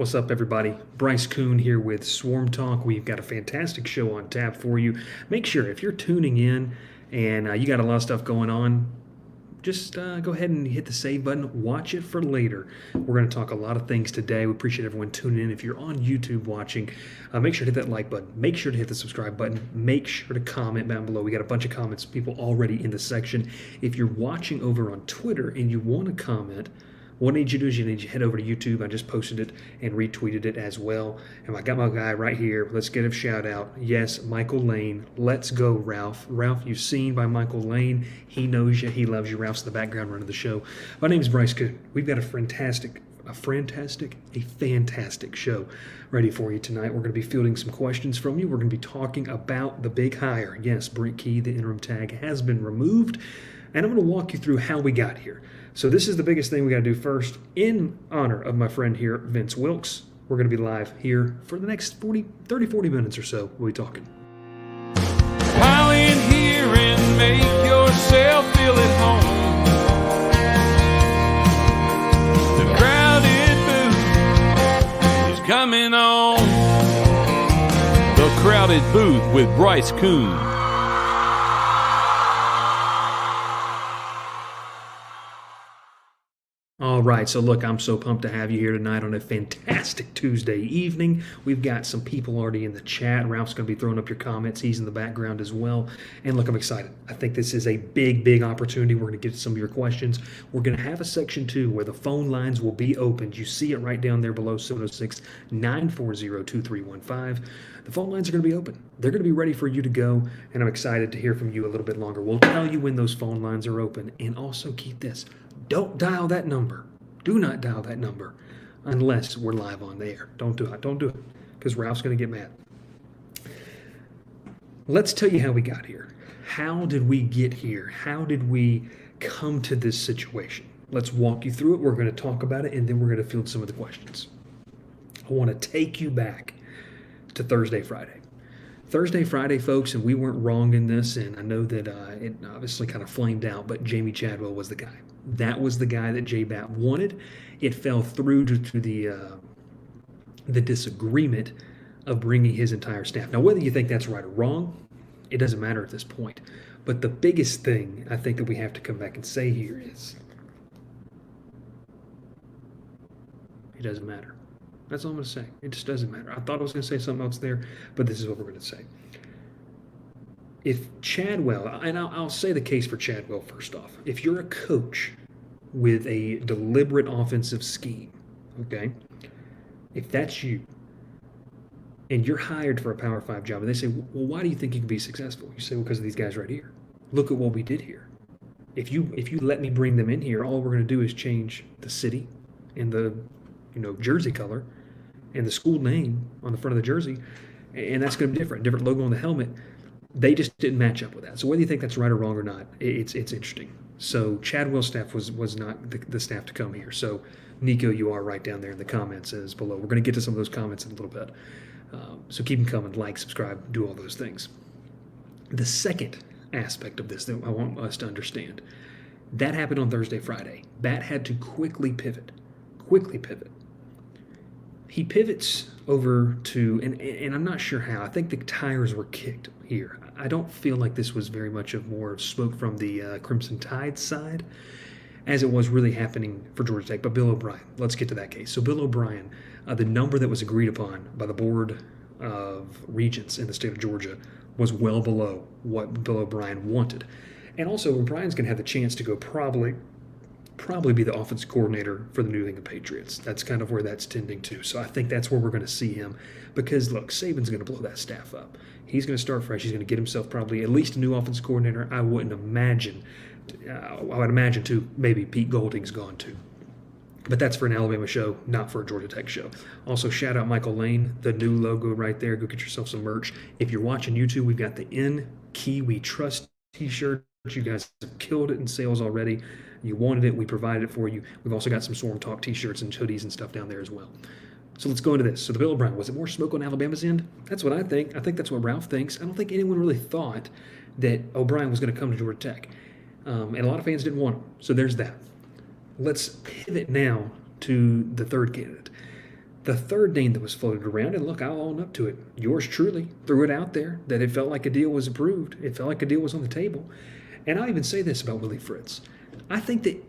What's up, everybody? Bryce Koon here with Swarm Talk. We've got a fantastic show on tap for you. Make sure if you're tuning in and you got a lot of stuff going on, just go ahead and hit the save button. Watch it for later. We're going to talk a lot of things today. We appreciate everyone tuning in. If you're on YouTube watching, make sure to hit that like button. Make sure to hit the subscribe button. Make sure to comment down below. We got a bunch of comments, people already in the section. If you're watching over on Twitter and you want to comment, what I need you to do is you need to head over to YouTube. I just posted it and retweeted it as well. And I got my guy right here. Let's get a shout out. Yes, Michael Lane. Let's go, Ralph. Ralph, you've seen by Michael Lane. He knows you. He loves you. Ralph's the background running the show. My name is Bryce Koon. We've got a fantastic show ready for you tonight. We're going to be fielding some questions from you. We're going to be talking about the big hire. Yes, Brent Key, the interim tag, has been removed. And I'm going to walk you through how we got here. So this is the biggest thing we got to do first. In honor of my friend here, Vince Wilkes, we're going to be live here for the next 40 minutes or so. We'll be talking. Pile in here and make yourself feel at home. The crowded booth is coming on. The Crowded Booth with Bryce Koon. All right, so look, I'm so pumped to have you here tonight on a fantastic Tuesday evening. We've got some people already in the chat. Ralph's going to be throwing up your comments. He's in the background as well. And look, I'm excited. I think this is a big opportunity. We're going to get to some of your questions. We're going to have a section 2 where the phone lines will be opened. You see it right down there below, 706-940-2315. The phone lines are going to be open. They're going to be ready for you to go, and I'm excited to hear from you a little bit longer. We'll tell you when those phone lines are open. And also keep this. Don't dial that number. Do not dial that number unless we're live on the air. Don't do it. Don't do it, because Ralph's going to get mad. Let's tell you how we got here. How did we get here? How did we come to this situation? Let's walk you through it. We're going to talk about it, and then we're going to field some of the questions. I want to take you back to Thursday, Friday, folks, and we weren't wrong in this, and I know that it obviously kind of flamed out, but Jamie Chadwell was the guy. That was the guy that J-Bat wanted. It fell through to the disagreement of bringing his entire staff. Now, whether you think that's right or wrong, it doesn't matter at this point. But the biggest thing I think that we have to come back and say here is it doesn't matter. That's all I'm going to say. It just doesn't matter. I thought I was going to say something else there, but this is what we're going to say. If Chadwell, and I'll say the case for Chadwell first off. If you're a coach with a deliberate offensive scheme, okay, if that's you, and you're hired for a Power 5 job, and they say, well, why do you think you can be successful? You say, well, because of these guys right here. Look at what we did here. If you let me bring them in here, all we're going to do is change the city and the jersey color and the school name on the front of the jersey, and that's going to be different logo on the helmet. They just didn't match up with that. So whether you think that's right or wrong or not, it's interesting. So Chadwell's staff was not the staff to come here. So Nico, you are right down there in the comments as below. We're going to get to some of those comments in a little bit. So keep them coming, like, subscribe, do all those things. The second aspect of this that I want us to understand, that happened on Thursday, Friday. Bat had to quickly pivot. He pivots over to, and I'm not sure how. I think the tires were kicked here. I don't feel like this was very much of more smoke from the Crimson Tide side as it was really happening for Georgia Tech. But Bill O'Brien, let's get to that case. So Bill O'Brien, the number that was agreed upon by the Board of Regents in the state of Georgia was well below what Bill O'Brien wanted. And also, O'Brien's going to have the chance to go probably be the offensive coordinator for the New England Patriots. That's kind of where that's tending to. So I think that's where we're going to see him because, look, Saban's going to blow that staff up. He's going to start fresh. He's going to get himself probably at least a new offensive coordinator. I would imagine, too, maybe Pete Golding's gone, too. But that's for an Alabama show, not for a Georgia Tech show. Also, shout out Michael Lane, the new logo right there. Go get yourself some merch. If you're watching YouTube, we've got the In Key We Trust t-shirt. You guys have killed it in sales already. You wanted it, we provided it for you. We've also got some Swarm Talk t-shirts and hoodies and stuff down there as well. So let's go into this. So the Bill O'Brien, was it more smoke on Alabama's end? That's what I think. I think that's what Ralph thinks. I don't think anyone really thought that O'Brien was going to come to Georgia Tech. And a lot of fans didn't want him. So there's that. Let's pivot now to the third candidate. The third name that was floated around, and look, I'll own up to it. Yours truly threw it out there that it felt like a deal was approved. It felt like a deal was on the table. And I'll even say this about Willie Fritz. I think that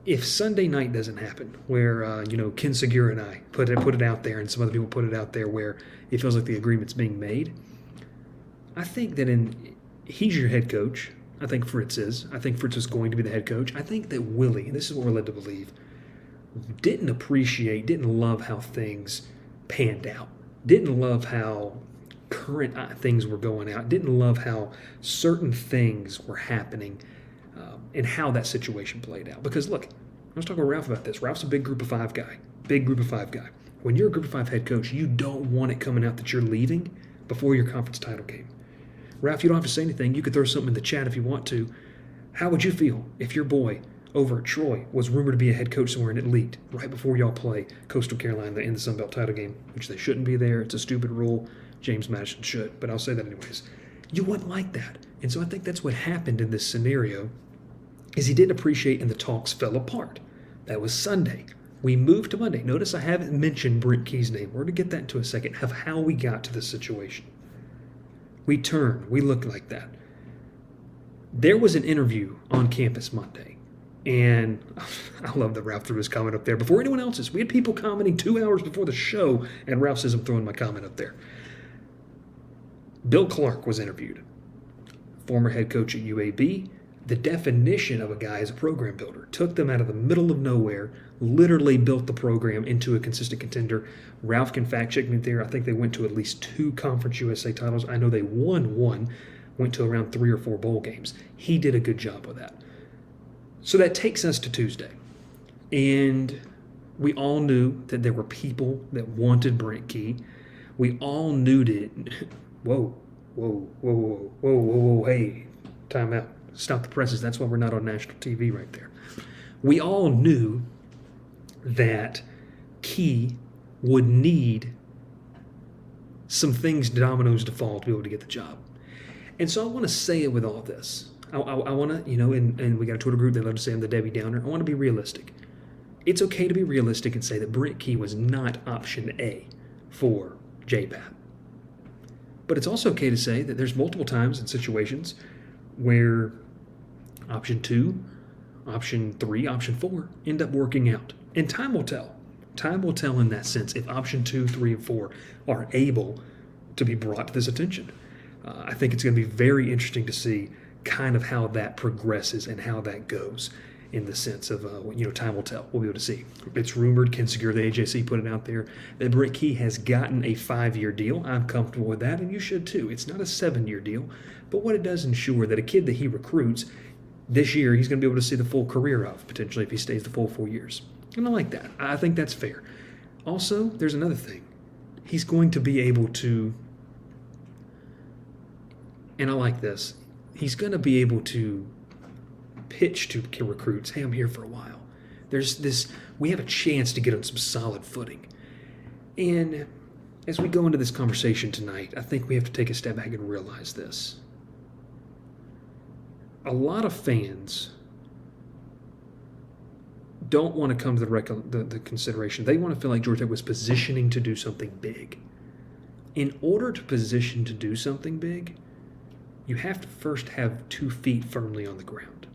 if Sunday night doesn't happen, where Ken Segura and I put it out there, and some other people put it out there, where it feels like the agreement's being made, I think that he's your head coach. I think Fritz is. I think Fritz is going to be the head coach. I think that Willie, and this is what we're led to believe, didn't love how things panned out, didn't love how current things were going out, didn't love how certain things were happening, and how that situation played out. Because look, I was talking with Ralph about this. Ralph's a big group of five guy. When you're a group of five head coach, you don't want it coming out that you're leaving before your conference title game. Ralph, you don't have to say anything. You could throw something in the chat if you want to. How would you feel if your boy over at Troy was rumored to be a head coach somewhere and it leaked right before y'all play Coastal Carolina in the Sun Belt title game, which they shouldn't be there? It's a stupid rule. James Madison should, but I'll say that anyways. You wouldn't like that. And so I think that's what happened in this scenario, is he didn't appreciate and the talks fell apart. That was Sunday. We moved to Monday. Notice I haven't mentioned Brent Key's name. We're going to get that into a second, of how we got to this situation. We turned. We looked like that. There was an interview on campus Monday, and I love that Ralph threw his comment up there before anyone else's. We had people commenting 2 hours before the show, and Ralph says I'm throwing my comment up there. Bill Clark was interviewed, former head coach at UAB. The definition of a guy is a program builder. Took them out of the middle of nowhere, literally built the program into a consistent contender. Ralph can fact check me there. I think they went to at least 2 Conference USA titles. I know they won one, went to around 3 or 4 bowl games. He did a good job with that. So that takes us to Tuesday. And we all knew that there were people that wanted Brent Key. We all knew that. Whoa, hey, time out. Stop the presses. That's why we're not on national TV right there. We all knew that Key would need some things, dominoes to fall, to be able to get the job. And so I want to say it with all this. I want to, and we got a Twitter group, they love to say I'm the Debbie Downer. I want to be realistic. It's okay to be realistic and say that Brent Key was not option A for JPAP. But it's also okay to say that there's multiple times and situations where option 2, option 3, option 4 end up working out. And time will tell. Time will tell in that sense if option 2, 3, and 4 are able to be brought to this attention. I think it's going to be very interesting to see kind of how that progresses and how that goes, in the sense of, time will tell. We'll be able to see. It's rumored, Ken Segura, the AJC, put it out there, that Brent Key has gotten a 5-year deal. I'm comfortable with that, and you should too. It's not a 7-year deal, but what it does ensure that a kid that he recruits this year, he's going to be able to see the full career of, potentially, if he stays the full 4 years. And I like that. I think that's fair. Also, there's another thing. He's going to be able to, and I like this, he's going to be able to pitch to recruits, hey, I'm here for a while. We have a chance to get on some solid footing. And as we go into this conversation tonight, I think we have to take a step back and realize this. A lot of fans don't want to come to the consideration. They want to feel like Georgia Tech was positioning to do something big. In order to position to do something big, you have to first have 2 feet firmly on the ground.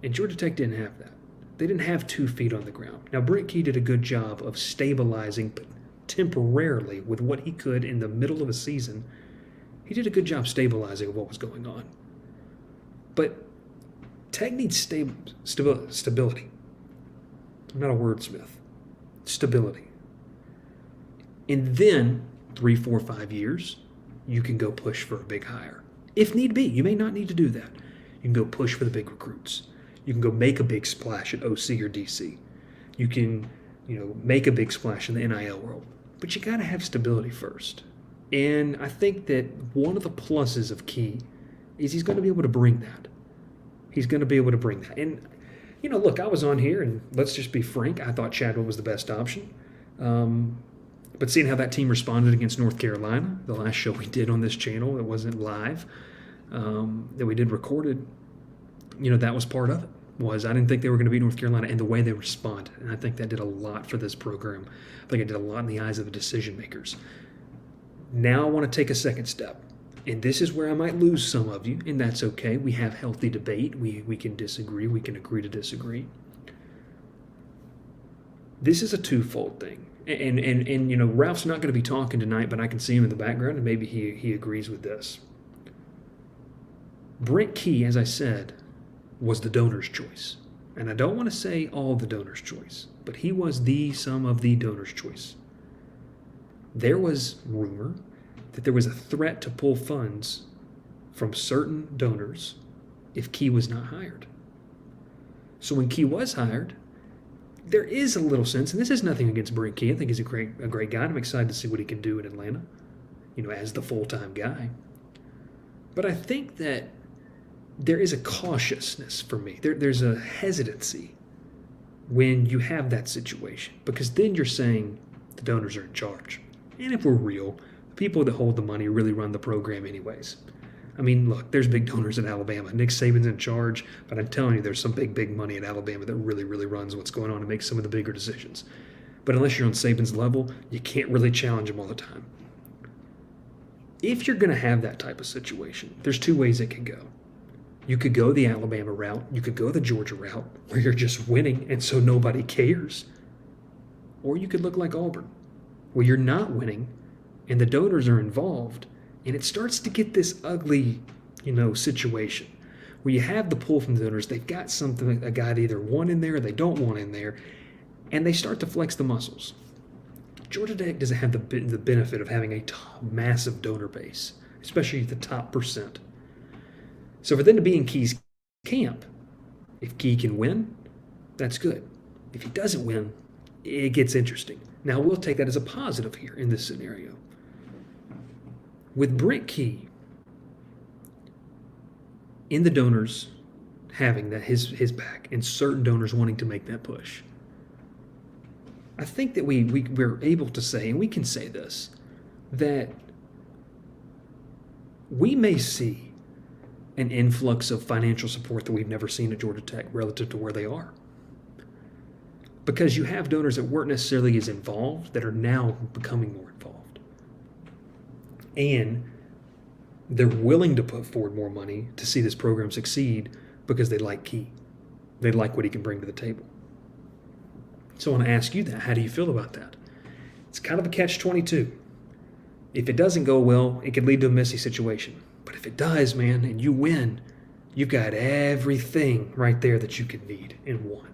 And Georgia Tech didn't have that. They didn't have 2 feet on the ground. Now, Brent Key did a good job of stabilizing temporarily with what he could in the middle of a season. He did a good job stabilizing of what was going on. But Tech needs stability. I'm not a wordsmith. Stability. And then 3, 4, 5 years, you can go push for a big hire. If need be, you may not need to do that. You can go push for the big recruits. You can go make a big splash at OC or DC. You can, make a big splash in the NIL world. But you got to have stability first. And I think that one of the pluses of Key is he's going to be able to bring that. He's going to be able to bring that. And, look, I was on here, and let's just be frank, I thought Chadwell was the best option. But seeing how that team responded against North Carolina, the last show we did on this channel, it wasn't live, that we did recorded, that was part of it. was I didn't think they were going to beat North Carolina, and the way they responded. And I think that did a lot for this program. I think it did a lot in the eyes of the decision makers. Now I want to take a second step. And this is where I might lose some of you, and that's okay. We have healthy debate. We can disagree. We can agree to disagree. This is a twofold thing. And you know, Ralph's not going to be talking tonight, but I can see him in the background, and maybe he agrees with this. Brent Key, as I said, was the donor's choice. And I don't want to say all the donor's choice, but he was some of the donor's choice. There was rumor that there was a threat to pull funds from certain donors if Key was not hired. So when Key was hired, there is a little sense, and this is nothing against Brent Key. I think he's a great guy. I'm excited to see what he can do in Atlanta, you know, as the full-time guy. But I think that there is a cautiousness for me. There's a hesitancy when you have that situation, because then you're saying the donors are in charge. And if we're real, the people that hold the money really run the program anyways. I mean, look, there's big donors in Alabama. Nick Saban's in charge, but I'm telling you, there's some big money in Alabama that really runs what's going on and makes some of the bigger decisions. But unless you're on Saban's level, you can't really challenge him all the time. If you're going to have that type of situation, there's two ways it can go. You could go the Alabama route. You could go the Georgia route, where you're just winning and so nobody cares. Or you could look like Auburn, where you're not winning and the donors are involved, and it starts to get this ugly, you know, situation where you have the pull from the donors. They've got something, a guy they either want in there or they don't want in there, and they start to flex the muscles. Georgia Tech doesn't have the benefit of having a massive donor base, especially the top percent. So for them to be in Key's camp, if Key can win, that's good. If he doesn't win, it gets interesting. Now, we'll take that as a positive here in this scenario. With Brent Key, in the donors having that his back and certain donors wanting to make that push, I think that we're able to say, and we can say this, that we may see an influx of financial support that we've never seen at Georgia Tech relative to where they are. Because you have donors that weren't necessarily as involved that are now becoming more involved. And they're willing to put forward more money to see this program succeed because they like Key. They like what he can bring to the table. So I want to ask you that. How do you feel about that? It's kind of a catch-22. If it doesn't go well, it could lead to a messy situation. But if it does, man, and you win, you've got everything right there that you could need in one.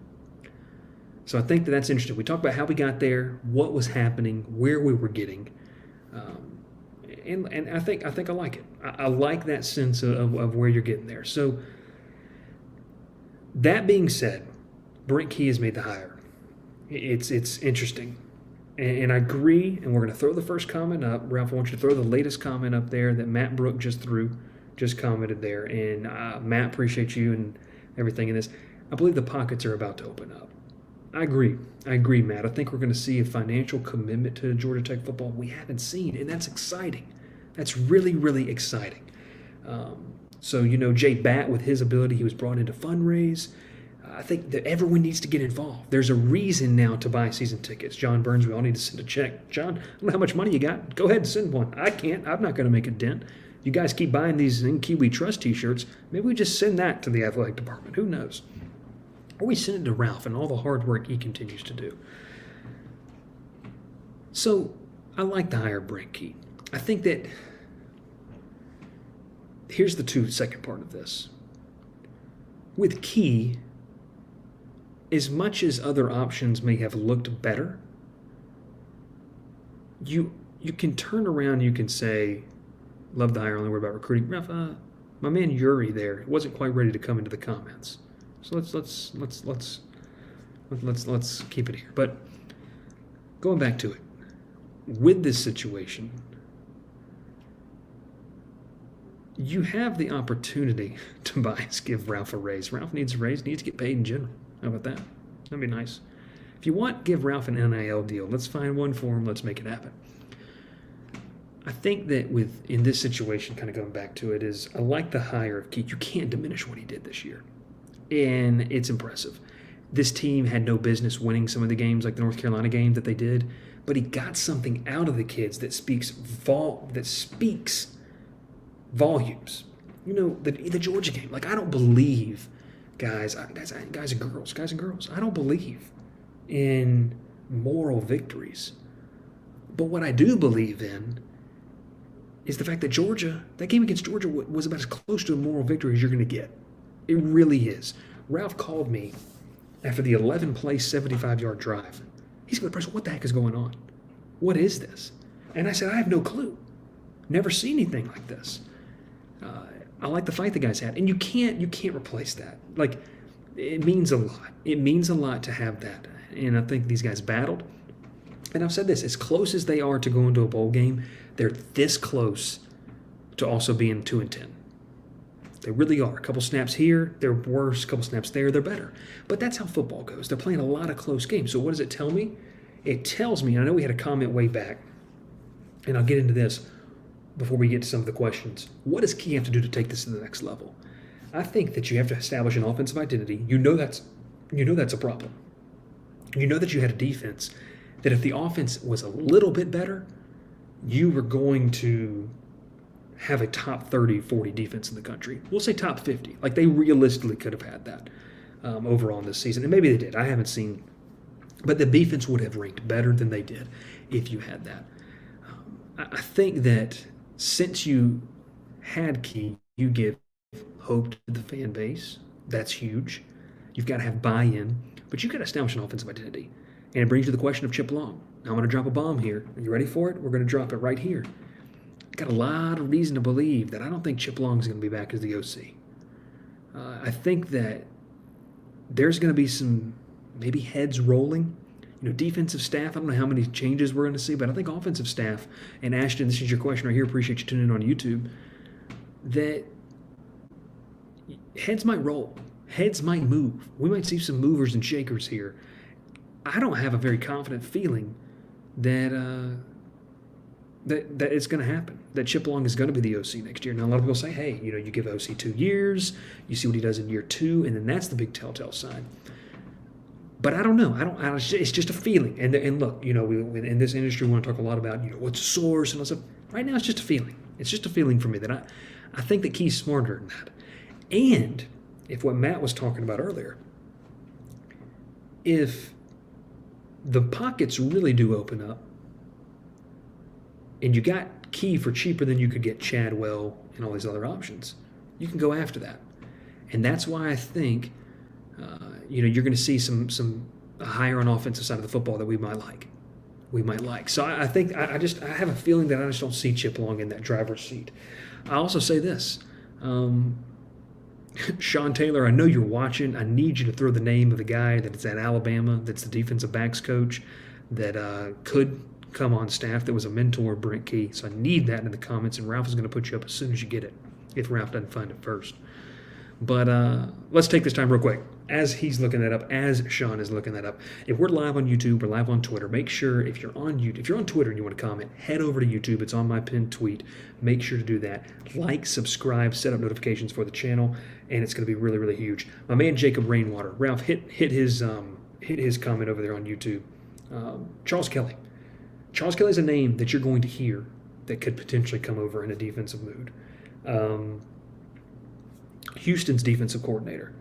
So I think that's interesting. We talked about how we got there, what was happening, where we were getting, and I think I like it. I like that sense of where you're getting there. So that being said, Brent Key has made the hire. It's interesting, and I agree. And we're going to throw the first comment up. Ralph, I want you to throw the latest comment up there that Matt Brook just commented there. And Matt, appreciate you and everything in this. I believe the pockets are about to open up. I agree, Matt. I think we're going to see a financial commitment to Georgia Tech football we haven't seen, and that's exciting. That's really exciting. So, you know, Jay Batt, with his ability, he was brought in to fundraise. I think that everyone needs to get involved. There's a reason now to buy season tickets. John Burns, we all need to send a check. John, I don't know how much money you got. Go ahead and send one. I can't. I'm not going to make a dent. You guys keep buying these In Kiwi Trust t-shirts. Maybe we just send that to the athletic department. Who knows? Or we send it to Ralph and all the hard work he continues to do. So I like the hire of Brent Key. I think that here's the second part of this. With Key, as much as other options may have looked better, you can turn around, you can say, love the hire, only worry about recruiting. Ralph, my man Yuri there wasn't quite ready to come into the comments. So let's keep it here. But going back to it, with this situation, you have the opportunity to give Ralph a raise. Ralph needs a raise, needs to get paid in general. How about that? That'd be nice. If you want, give Ralph an NIL deal. Let's find one for him. Let's make it happen. I think that in this situation, kind of going back to it, is I like the hire of Key. You can't diminish what he did this year. and it's impressive. This team had no business winning some of the games, like the North Carolina game that they did, but he got something out of the kids that speaks volumes. You know, the Georgia game. Like, I don't believe, guys and girls, I don't believe in moral victories. But what I do believe in is the fact that that game against Georgia was about as close to a moral victory as you're going to get. It really is. Ralph called me after the 11-play, 75-yard drive. He's going, Bryce, what the heck is going on? What is this? And I said, I have no clue. Never seen anything like this. I like the fight the guys had, and you can't replace that. Like, it means a lot. It means a lot to have that, and I think these guys battled. And I've said this: as close as they are to going to a bowl game, they're this close to also being 2-10. They really are. A couple snaps here, they're worse. A couple snaps there, they're better. But that's how football goes. They're playing a lot of close games. So what does it tell me? It tells me, I know we had a comment way back, and I'll get into this before we get to some of the questions. What does Key have to do to take this to the next level? I think that you have to establish an offensive identity. You know that's a problem. You know that you had a defense that if the offense was a little bit better, you were going to have a top 30, 40 defense in the country. We'll say top 50. Like, they realistically could have had that overall in this season. And maybe they did. I haven't seen. But the defense would have ranked better than they did if you had that. I think that since you had Key, you give hope to the fan base. That's huge. You've got to have buy-in, but you've got to establish an offensive identity. And it brings you to the question of Chip Long. Now I'm going to drop a bomb here. Are you ready for it? We're going to drop it right here. Got a lot of reason to believe that I don't think Chip Long is going to be back as the OC. I think that there's going to be some maybe heads rolling. Defensive staff, I don't know how many changes we're going to see, but I think offensive staff, and Ashton, this is your question right here. Appreciate you tuning in on YouTube. That heads might roll. Heads might move. We might see some movers and shakers here. I don't have a very confident feeling that that it's going to happen, that Chip Long is going to be the OC next year. Now, a lot of people say, hey, you give OC 2 years, you see what he does in year 2, and then that's the big telltale sign. But I don't know. It's just a feeling. And look, we in this industry we want to talk a lot about what's the source and all stuff. Right now, it's just a feeling. It's just a feeling for me that I think that Key's smarter than that. And if what Matt was talking about earlier, if the pockets really do open up, and you got Key for cheaper than you could get Chadwell and all these other options, you can go after that. And that's why I think you're going to see some higher on offensive side of the football that we might like. So I think I have a feeling that I just don't see Chip Long in that driver's seat. I also say this, Sean Taylor, I know you're watching. I need you to throw the name of the guy that's at Alabama, that's the defensive backs coach, that could come on staff, that was a mentor of Brent Key. So I need that in the comments, and Ralph is going to put you up as soon as you get it, if Ralph doesn't find it first. But let's take this time real quick. As he's looking that up, as Sean is looking that up, if we're live on YouTube or live on Twitter, make sure if you're on Twitter and you want to comment, head over to YouTube. It's on my pinned tweet. Make sure to do that. Like, subscribe, set up notifications for the channel, and it's going to be really, really huge. My man Jacob Rainwater, Ralph, hit his comment over there on YouTube. Charles Kelly. Charles Kelly is a name that you're going to hear that could potentially come over in a defensive mood. Houston's defensive coordinator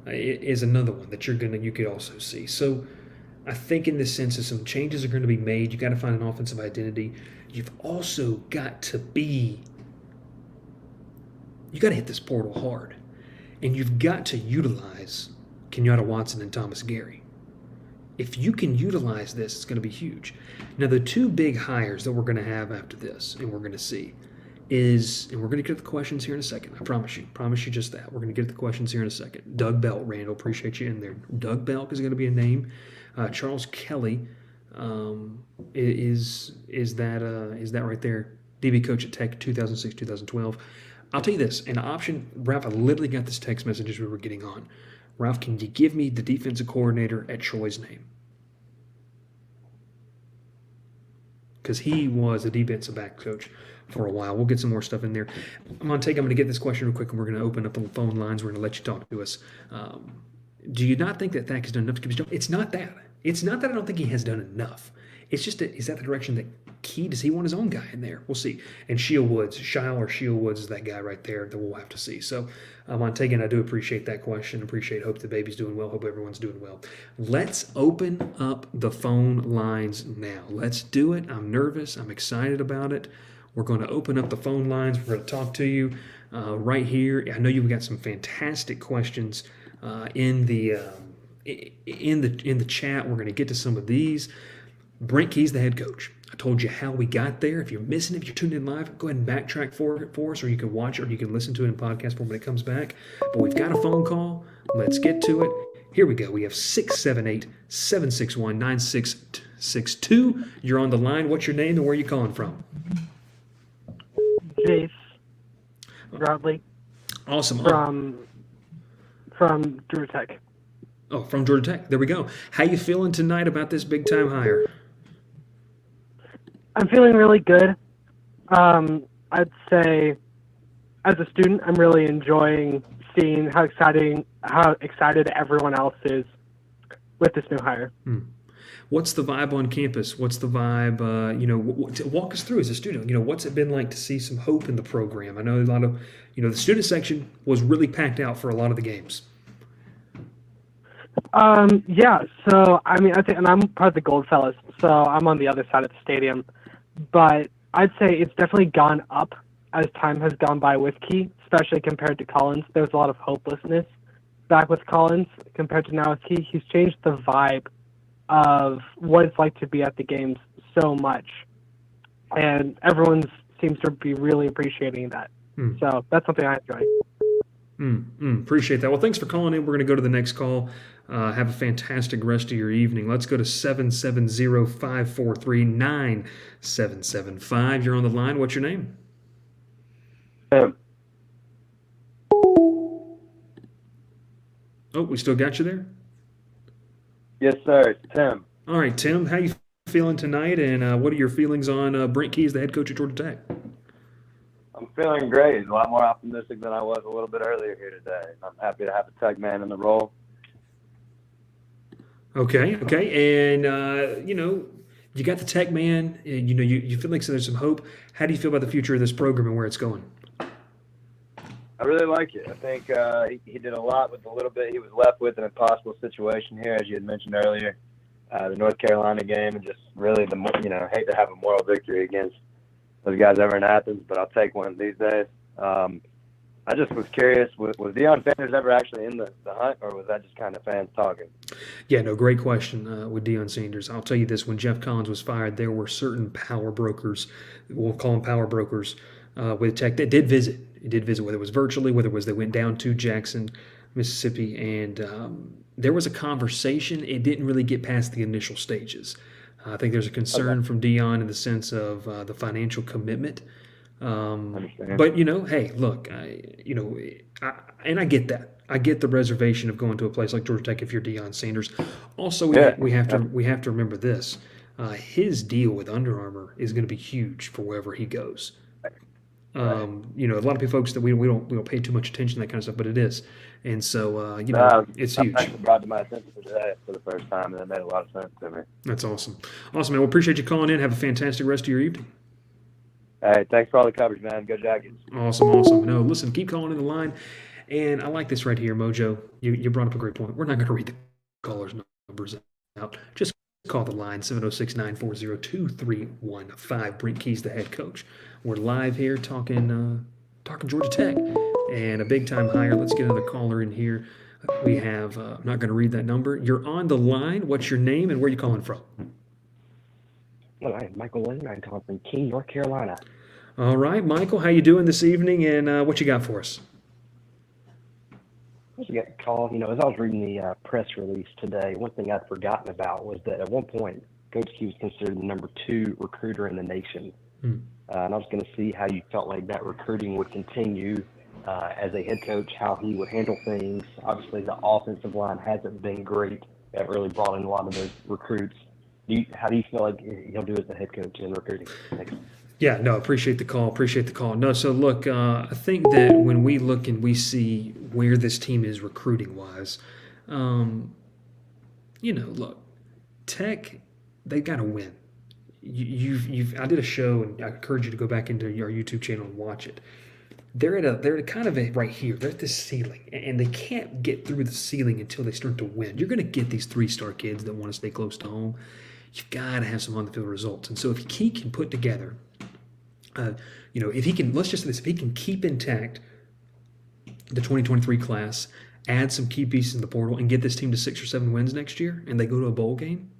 is another one that you could also see. So I think in this sense, some changes are going to be made. You got to find an offensive identity. You've also got to hit this portal hard, and you've got to utilize Kenyatta Watson and Thomas Gary. If you can utilize this, it's going to be huge. Now, the two big hires that we're going to have after this, and we're going to see, and we're going to get to the questions here in a second. I promise you just that. We're going to get to the questions here in a second. Doug Belt, Randall, appreciate you in there. Doug Belt is going to be a name. Charles Kelly is that right there? DB coach at Tech, 2006, 2012. I'll tell you this, an option, Ralph, I literally got this text message as we were getting on. Ralph, can you give me the defensive coordinator at Troy's name? because he was a defensive back coach for a while. We'll get some more stuff in there. I'm going to get this question real quick, and we're going to open up the phone lines. We're going to let you talk to us. Do you not think that Thak has done enough to keep his job? It's not that. It's not that I don't think he has done enough. It's just is that the direction that Key, does he want his own guy in there? We'll see. And Shield Woods is that guy right there that we'll have to see. So, Montagan, I do appreciate that question. Hope the baby's doing well. Hope everyone's doing well. Let's open up the phone lines now. Let's do it. I'm nervous. I'm excited about it. We're going to open up the phone lines. We're going to talk to you right here. I know you've got some fantastic questions in the chat. We're going to get to some of these. Brent Key's the head coach. I told you how we got there. If you're missing it, if you're tuned in live, go ahead and backtrack for us, or you can watch it, or you can listen to it in podcast form when it comes back. But we've got a phone call. Let's get to it. Here we go. We have 678-761-9662. You're on the line. What's your name and where are you calling from? Jace Bradley. Awesome. From Georgia Tech. Oh, from Georgia Tech. There we go. How you feeling tonight about this big-time hire? I'm feeling really good. I'd say, as a student, I'm really enjoying seeing how excited everyone else is with this new hire. What's the vibe on campus? What's the vibe? Walk us through as a student. What's it been like to see some hope in the program? I know a lot of, the student section was really packed out for a lot of the games. Yeah. So I think, and I'm part of the Gold Fellas, so I'm on the other side of the stadium. But I'd say it's definitely gone up as time has gone by with Key, especially compared to Collins. There was a lot of hopelessness back with Collins compared to now with Key. He's changed the vibe of what it's like to be at the games so much, and everyone seems to be really appreciating that. So that's something I enjoy. Appreciate that. Well, thanks for calling in. We're going to go to the next call. Have a fantastic rest of your evening. Let's go to 770-543-9775. You're on the line. What's your name? Tim. Oh, we still got you there? Yes, sir. It's Tim. All right, Tim. How you feeling tonight, and what are your feelings on Brent Key as the head coach at Georgia Tech? I'm feeling great. A lot more optimistic than I was a little bit earlier here today. I'm happy to have a tech man in the role. Okay. And, you got the tech man, and, you feel like there's some hope. How do you feel about the future of this program and where it's going? I really like it. I think he did a lot with the little bit he was left with in a possible situation here, as you had mentioned earlier, the North Carolina game, and just really hate to have a moral victory against those guys ever in Athens, but I'll take one these days. I just was curious, was Deion Sanders ever actually in the hunt, or was that just kind of fans talking? Yeah, no, great question with Deion Sanders. I'll tell you this, when Jeff Collins was fired, there were certain power brokers, we'll call them power brokers, with Tech that did visit. It did visit, whether it was virtually, whether it was they went down to Jackson, Mississippi, and there was a conversation. It didn't really get past the initial stages. I think there's a concern from Deion in the sense of the financial commitment. But, hey, look, and I get that. I get the reservation of going to a place like Georgia Tech if you're Deion Sanders. Also, we have to remember this. His deal with Under Armour is going to be huge for wherever he goes. A lot of folks that we don't pay too much attention to that kind of stuff, but it is. And so, it's huge. It brought to my attention today for the first time, and it made a lot of sense to me. That's awesome. Awesome, man. Well, appreciate you calling in. Have a fantastic rest of your evening. Hey, thanks for all the coverage, man. Go Jackets. Awesome. No, listen, keep calling in the line. And I like this right here, Mojo. You brought up a great point. We're not going to read the callers' numbers out. Just call the line, 706-940-2315. Brent Key's the head coach. We're live here talking Georgia Tech and a big-time hire. Let's get another caller in here. We have, I'm not going to read that number. You're on the line. What's your name and where are you calling from? Well, I'm Michael Lynn. I'm calling from King, North Carolina. All right, Michael, how you doing this evening, and what you got for us? I got a call. As I was reading the press release today, one thing I'd forgotten about was that at one point, Coach Key was considered the number 2 recruiter in the nation. And I was going to see how you felt like that recruiting would continue as a head coach, how he would handle things. Obviously, the offensive line hasn't been great. They've really brought in a lot of those recruits. How do you feel like he'll do as the head coach in recruiting? Thanks. Yeah, no, appreciate the call. No, so look, I think that when we look and we see where this team is recruiting wise, look, Tech, they've got to win. I did a show, and I encourage you to go back into our YouTube channel and watch it. They're at kind of right here. They're at this ceiling, and they can't get through the ceiling until they start to win. You're going to get these 3-star kids that want to stay close to home. You've got to have some on-the-field results. And so if he can put together, if he can, let's just say this, if he can keep intact the 2023 class, add some key pieces in the portal, and get this team to 6 or 7 wins next year, and they go to a bowl game,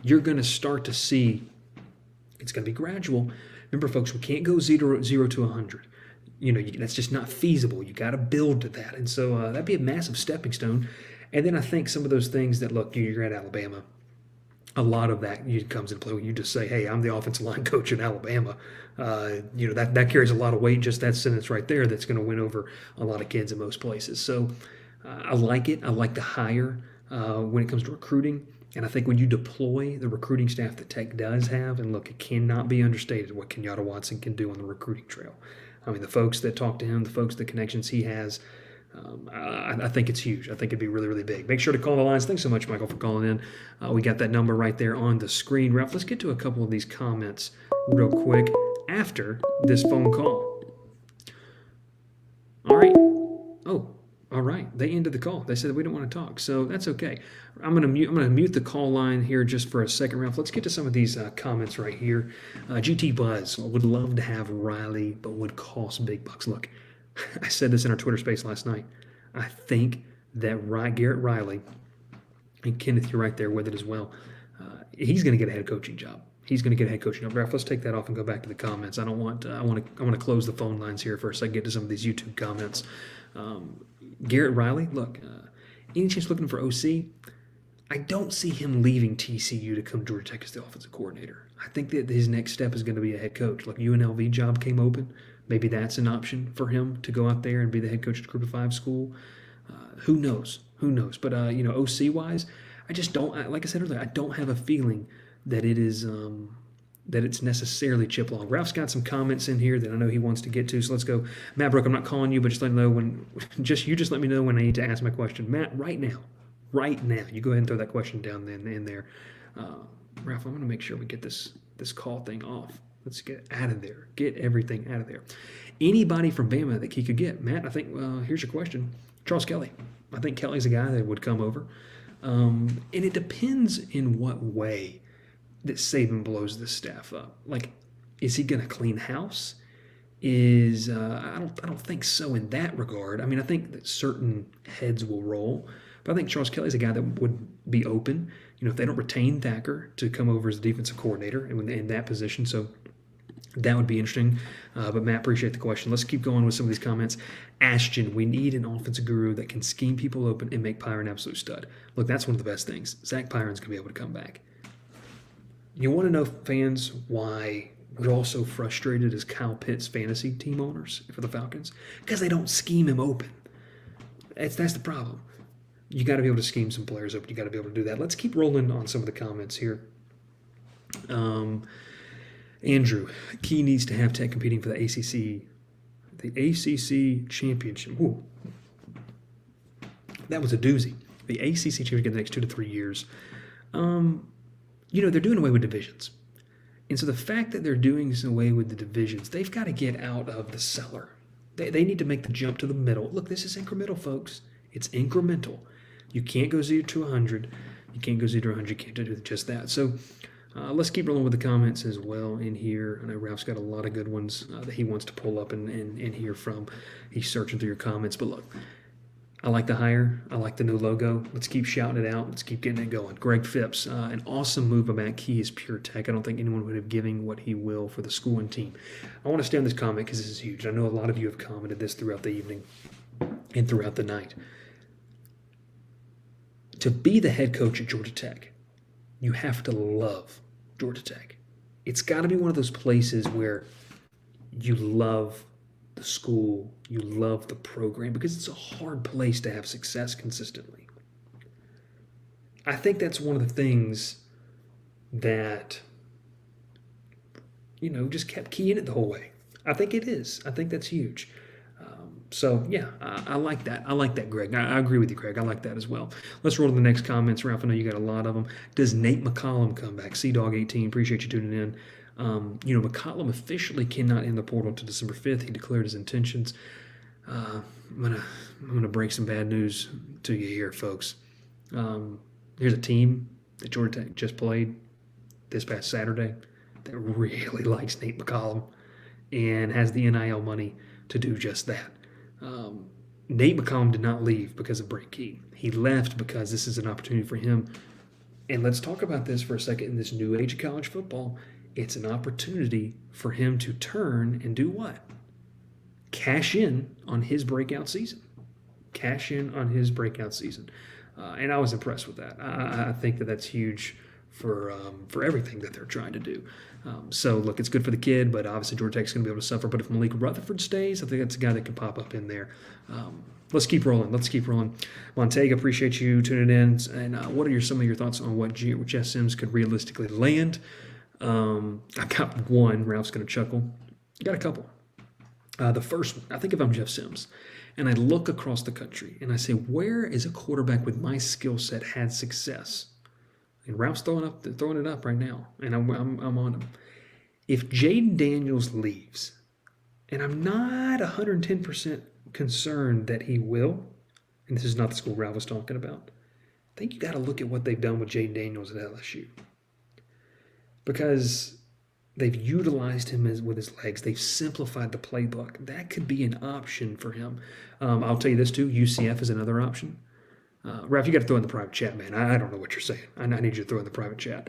you're going to start to see it's going to be gradual. Remember, folks, we can't go 0 to 100. That's just not feasible. You got to build to that. And so that'd be a massive stepping stone. And then I think some of those things that, look, you're at Alabama, a lot of that comes into play when you just say, hey, I'm the offensive line coach in Alabama. That carries a lot of weight, just that sentence right there, that's going to win over a lot of kids in most places. So I like it. I like the hire when it comes to recruiting. And I think when you deploy the recruiting staff that Tech does have, and look, it cannot be understated what Kenyatta Watson can do on the recruiting trail. I mean, the folks that talk to him, the connections he has, I think it's huge. I think it'd be really, really big. Make sure to call the lines. Thanks so much, Michael, for calling in. We got that number right there on the screen. Ralph, let's get to a couple of these comments real quick after this phone call. All right. Oh, all right. They ended the call. They said we don't want to talk, so that's okay. I'm gonna mute the call line here just for a second, Ralph. Let's get to some of these comments right here. GT Buzz would love to have Riley, but would cost big bucks. Look, I said this in our Twitter space last night. I think that Garrett Riley, and Kenneth, you're right there with it as well. He's going to get a head coaching job. Ralph, let's take that off and go back to the comments. I want to close the phone lines here for a second. Get to some of these YouTube comments. Garrett Riley, look, any chance looking for OC? I don't see him leaving TCU to come to Georgia Tech as the offensive coordinator. I think that his next step is going to be a head coach. Like UNLV job came open. Maybe that's an option for him to go out there and be the head coach at a Group of 5 school. Who knows? But, OC-wise, I just don't, like I said earlier, I don't have a feeling that it is that it's necessarily Chip Long. Ralph's got some comments in here that I know he wants to get to, so let's go. Matt Brook, I'm not calling you, but just let me know when let me know when I need to ask my question. Matt, right now, you go ahead and throw that question down in there. Ralph, I'm going to make sure we get this call thing off. Let's get out of there. Get everything out of there. Anybody from Bama that he could get? Matt, I think, here's your question. Charles Kelly. I think Kelly's a guy that would come over. And it depends in what way that Saban blows this staff up. Like, is he going to clean house? I don't think so in that regard. I mean, I think that certain heads will roll. But I think Charles Kelly's a guy that would be open, if they don't retain Thacker to come over as the defensive coordinator in that position. So that would be interesting. But Matt, appreciate the question. Let's keep going with some of these comments. Ashton, we need an offensive guru that can scheme people open and make Pyron an absolute stud. Look, that's one of the best things. Zach Pyron's going to be able to come back. You want to know, fans, why we're all so frustrated as Kyle Pitts fantasy team owners for the Falcons? Because they don't scheme him open. That's the problem. You got to be able to scheme some players open. You got to be able to do that. Let's keep rolling on some of the comments here. Andrew, Key needs to have Tech competing for the ACC championship. Ooh. That was a doozy. The ACC championship in the next 2 to 3 years. They're doing away with divisions. And so the fact that they're doing away with the divisions, they've got to get out of the cellar. They need to make the jump to the middle. Look, this is incremental, folks. It's incremental. You can't go 0 to 100. You can't go 0 to 100. You can't do just that. So let's keep rolling with the comments as well in here. I know Ralph's got a lot of good ones that he wants to pull up and hear from. He's searching through your comments. But look, I like the hire. I like the new logo. Let's keep shouting it out. Let's keep getting it going. Greg Phipps, an awesome move by Matt Key is pure Tech. I don't think anyone would have given what he will for the school and team. I want to stay on this comment because this is huge. I know a lot of you have commented this throughout the evening and throughout the night. To be the head coach at Georgia Tech, you have to love Georgia Tech. It's got to be one of those places where you love the school, you love the program, because it's a hard place to have success consistently. I think that's one of the things that, just kept Key in it the whole way. I think it is. I think that's huge. So, yeah, I like that. I like that, Greg. I agree with you, Greg. I like that as well. Let's roll to the next comments. Ralph, I know you got a lot of them. Does Nate McCollum come back? CDawg18, appreciate you tuning in. McCollum officially cannot end the portal until December 5th. He declared his intentions. I'm gonna break some bad news to you here, folks. Here's a team that Georgia Tech just played this past Saturday that really likes Nate McCollum and has the NIL money to do just that. Nate McCollum did not leave because of Brent Key. He left because this is an opportunity for him. And let's talk about this for a second. In this new age of college football, it's an opportunity for him to turn and do what? Cash in on his breakout season. Cash in on his breakout season. And I was impressed with that. I think that that's huge for everything that they're trying to do. So, look, it's good for the kid, but obviously Georgia Tech's going to be able to suffer. But if Malik Rutherford stays, I think that's a guy that can pop up in there. Let's keep rolling. Montega, appreciate you tuning in. And what are some of your thoughts on what Jeff Sims could realistically land? I've got one. Ralph's going to chuckle. I got a couple. The first one, I think if I'm Jeff Sims, and I look across the country and I say, where is a quarterback with my skill set had success? And Ralph's throwing it up right now, and I'm on him. If Jaden Daniels leaves, and I'm not 110% concerned that he will, and this is not the school Ralph was talking about, I think you got to look at what they've done with Jaden Daniels at LSU. Because they've utilized him with his legs. They've simplified the playbook. That could be an option for him. I'll tell you this, too. UCF is another option. Ralph, you got to throw in the private chat, man. I don't know what you're saying. I need you to throw in the private chat.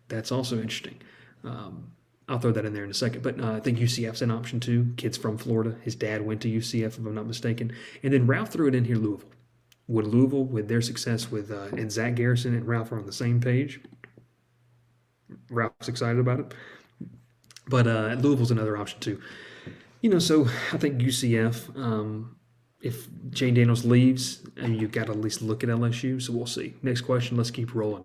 That's also interesting. I'll throw that in there in a second. But I think UCF's an option, too. Kid's from Florida. His dad went to UCF, if I'm not mistaken. And then Ralph threw it in here, Louisville. Would Louisville, with their success and Zach Garrison and Ralph are on the same page? Ralph's excited about it. But Louisville's another option, too. So I think UCF, if Jane Daniels leaves, you've got to at least look at LSU. So we'll see. Next question. Let's keep rolling.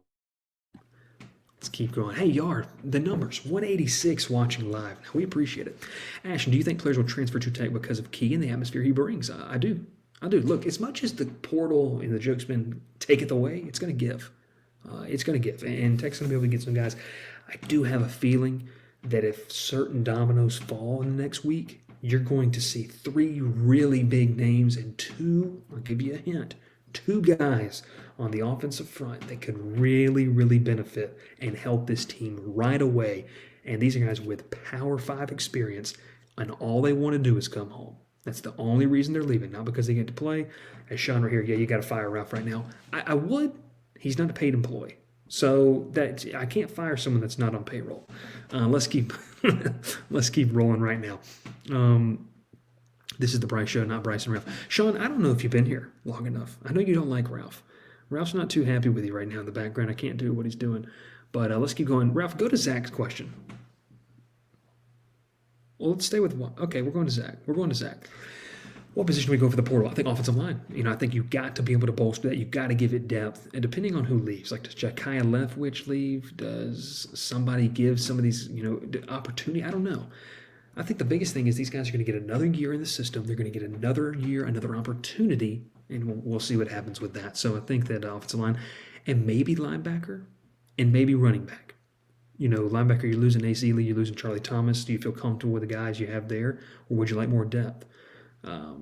Let's keep going. Hey, Yar, the numbers. 186 watching live. Now, we appreciate it. Ashton, do you think players will transfer to Tech because of Key and the atmosphere he brings? I do. Look, as much as the portal and the joke's been taketh away, it's going to give. It's going to give. And Tech's going to be able to get some guys. I do have a feeling that if certain dominoes fall in the next week, you're going to see 3 really big names and 2, I'll give you a hint, 2 guys on the offensive front that could really, really benefit and help this team right away. And these are guys with Power 5 experience, and all they want to do is come home. That's the only reason they're leaving, not because they get to play. As Sean right here, yeah, you got to fire Ralph right now. I would. He's not a paid employee. So that I can't fire someone that's not on payroll. Let's keep rolling right now. This is the Bryce Show, not Bryce and Ralph. Sean, I don't know if you've been here long enough. I know you don't like Ralph. Ralph's not too happy with you right now in the background. I can't do what he's doing. But let's keep going. Ralph, go to Zach's question. Well, let's stay with one. Okay, we're going to Zach. What position do we go for the portal? I think offensive line. I think you've got to be able to bolster that. You've got to give it depth. And depending on who leaves, like does Ja'Kiah Leftwich leave? Does somebody give some of these, the opportunity? I don't know. I think the biggest thing is these guys are going to get another year in the system. They're going to get another year, another opportunity, and we'll see what happens with that. So I think that offensive line and maybe linebacker and maybe running back. Linebacker, you're losing Ace Ely, you're losing Charlie Thomas. Do you feel comfortable with the guys you have there, or would you like more depth? At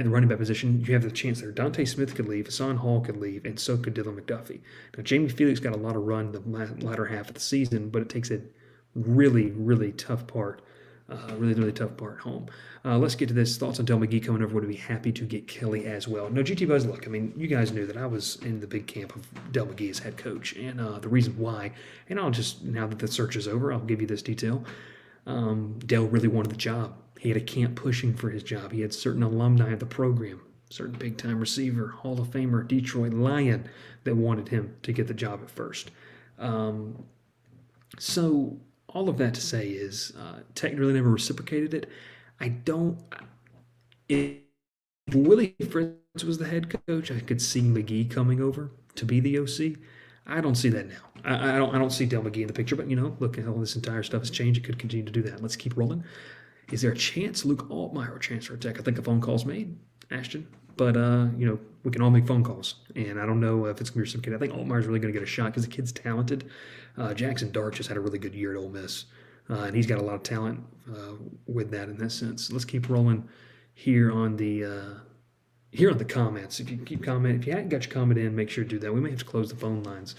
the running back position, you have the chance there. Dante Smith could leave, Hassan Hall could leave, and so could Dylan McDuffie. Now, Jamie Felix got a lot of run the latter half of the season, but it takes a really, really tough part, home. Let's get to this. Thoughts on Del McGee coming over. Would be happy to get Kelly as well. No, GT Buzz, look, you guys knew that I was in the big camp of Del McGee as head coach, and the reason why, and now that the search is over, I'll give you this detail. Del really wanted the job. He had a camp pushing for his job. He had certain alumni of the program, certain big-time receiver, Hall of Famer, Detroit Lion, that wanted him to get the job at first. So all of that to say is Tech really never reciprocated it. If Willie Fritz was the head coach, I could see McGee coming over to be the OC. I don't see that now. I don't see Del McGee in the picture, but look, all this entire stuff has changed. It could continue to do that. Let's keep rolling. Is there a chance Luke Altmaier will transfer Tech? I think a phone call's made, Ashton. But we can all make phone calls, and I don't know if it's gonna be some kid. I think Altmaier's really gonna get a shot because the kid's talented. Jackson Dart just had a really good year at Ole Miss, and he's got a lot of talent with that in that sense. Let's keep rolling here on the comments. If you keep commenting, if you hadn't got your comment in, make sure to do that. We may have to close the phone lines.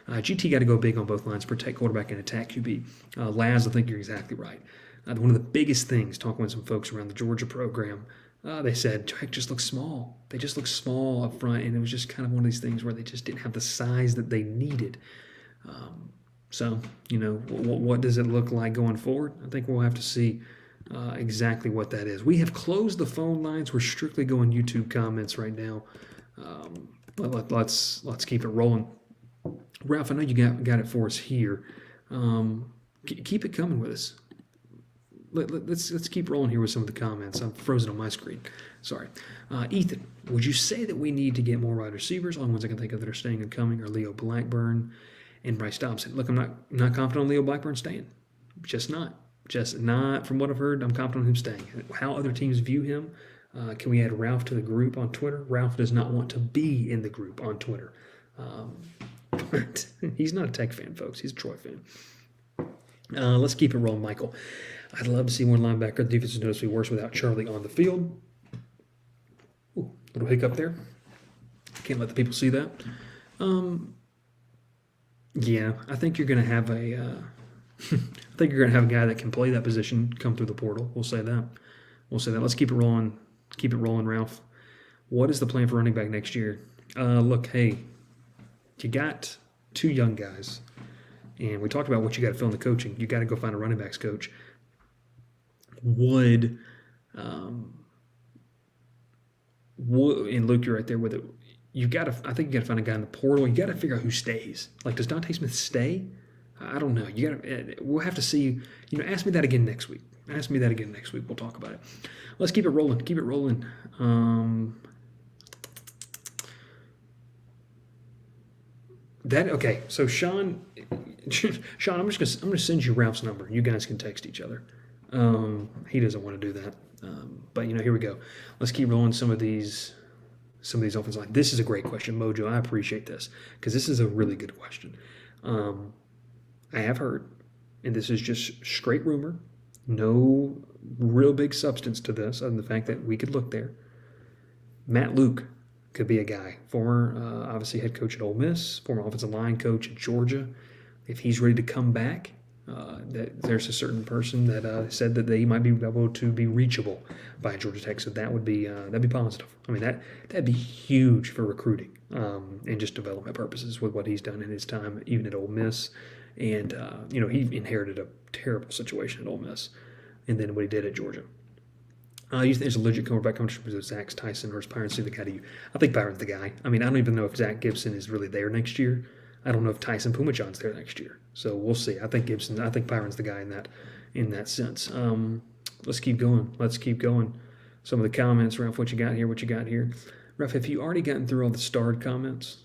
GT got to go big on both lines, protect quarterback and attack QB. Laz, I think you're exactly right. One of the biggest things, talking with some folks around the Georgia program, they said Tech just looks small. They just look small up front, and it was just kind of one of these things where they just didn't have the size that they needed. So, what does it look like going forward? I think we'll have to see exactly what that is. We have closed the phone lines. We're strictly going YouTube comments right now. Let's keep it rolling. Ralph, I know you got it for us here. Keep it coming with us. Let's keep rolling here with some of the comments. I'm frozen on my screen. Sorry. Ethan, would you say that we need to get more wide receivers? Only ones I can think of that are staying and coming are Leo Blackburn and Bryce Dobson. Look, I'm not confident on Leo Blackburn staying. Just not. From what I've heard, I'm confident on him staying. How other teams view him, can we add Ralph to the group on Twitter? Ralph does not want to be in the group on Twitter. But he's not a Tech fan, folks. He's a Troy fan. Let's keep it rolling, Michael. I'd love to see one linebacker. The defense is noticeably worse without Charlie on the field. Ooh, little hiccup there. Can't let the people see that. Yeah, I think you're going to have a guy that can play that position come through the portal. We'll say that. Let's keep it rolling. Keep it rolling, Ralph. What is the plan for running back next year? Look, hey, you got two young guys, and we talked about what you got to fill in the coaching. You got to go find a running backs coach. And Luke, you're right there with it. I think you got to find a guy in the portal. You got to figure out who stays. Like, does Dante Smith stay? I don't know. We'll have to see. Ask me that again next week. We'll talk about it. Let's keep it rolling. Okay. So Sean, I'm gonna send you Ralph's number. You guys can text each other. He doesn't want to do that. But here we go. Let's keep rolling some of these offensive lines. This is a great question, Mojo. I appreciate this because this is a really good question. I have heard, and this is just straight rumor, no real big substance to this other than the fact that we could look there. Matt Luke could be a guy, former obviously head coach at Ole Miss, former offensive line coach at Georgia. If he's ready to come back, there's a certain person that said that they might be able to be reachable by Georgia Tech, so that'd be positive. I mean that'd be huge for recruiting and just development purposes with what he's done in his time, even at Ole Miss. And he inherited a terrible situation at Ole Miss, and then what he did at Georgia. You think there's a legit quarterback coach with Zach Tyson or is Byron the guy to you? I think Byron's the guy. I mean, I don't even know if Zach Gibson is really there next year. I don't know if Tyson Pumajon's there next year. So we'll see. I think Byron's the guy in that sense. Let's keep going. Some of the comments, Ralph, what you got here? Ralph, have you already gotten through all the starred comments?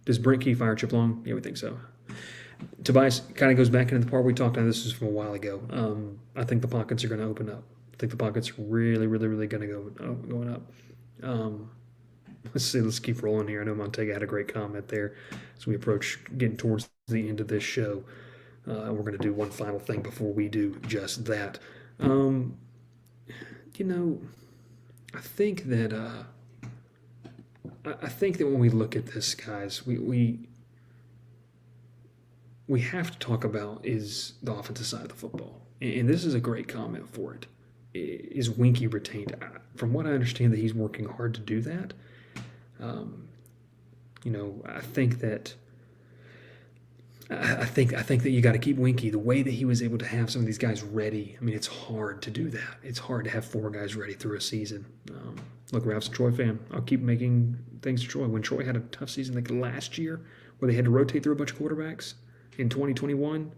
Does Brent Key fire Chip Long? Yeah, we think so. Tobias kind of goes back into the part we talked about. This is from a while ago. I think the pockets are going to open up. I think the pockets are really, really, really going to go going up. Let's see. Let's keep rolling here. I know Montega had a great comment there as we approach getting towards the end of this show. We're going to do one final thing before we do just that. I think that when we look at this, guys, we have to talk about is the offensive side of the football, and this is a great comment for it. Is Winky retained? From what I understand, that he's working hard to do that. I think that you got to keep Winky. The way that he was able to have some of these guys ready, I mean, it's hard to do that. It's hard to have 4 guys ready through a season. Look, Ralph's a Troy fan. I'll keep making things to Troy. When Troy had a tough season like last year, where they had to rotate through a bunch of quarterbacks in 2021,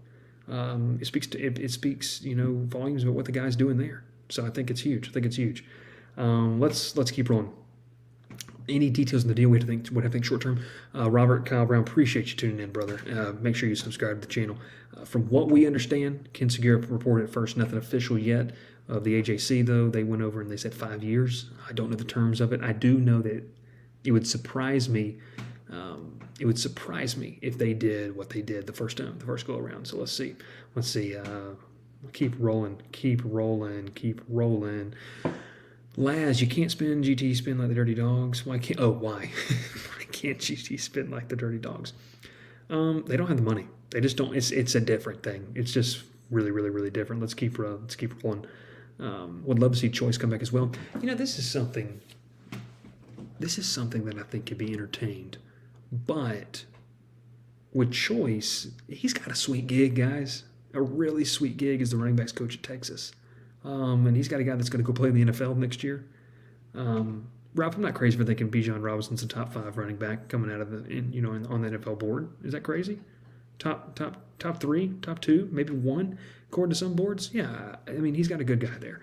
it speaks volumes about what the guy's doing there. So I think it's huge. Let's keep rolling. any details in the deal, we have to think short term. Robert, Kyle Brown, appreciate you tuning in, brother. Make sure you subscribe to the channel. From what we understand, Ken Segura reported at first, nothing official yet of the AJC, though. They went over and they said 5 years. I don't know the terms of it. I do know that it would surprise me. It would surprise me if they did what they did the first go around. So let's see. Keep rolling. Laz, you can't spin GT spin like the Dirty Dogs. Why can't? Oh, why? Why can't GT spin like the Dirty Dogs? They don't have the money. They just don't. It's a different thing. It's just really, really, really different. Let's keep rolling. Would love to see Choice come back as well. This is something that I think could be entertained, but with Choice, he's got a sweet gig, guys. A really sweet gig as the running backs coach at Texas. And he's got a guy that's going to go play in the NFL next year. Ralph, I'm not crazy for thinking Bijan Robinson's a top 5 running back coming out of on the NFL board. Is that crazy? Top 3, top 2, maybe 1, according to some boards. Yeah, I mean he's got a good guy there.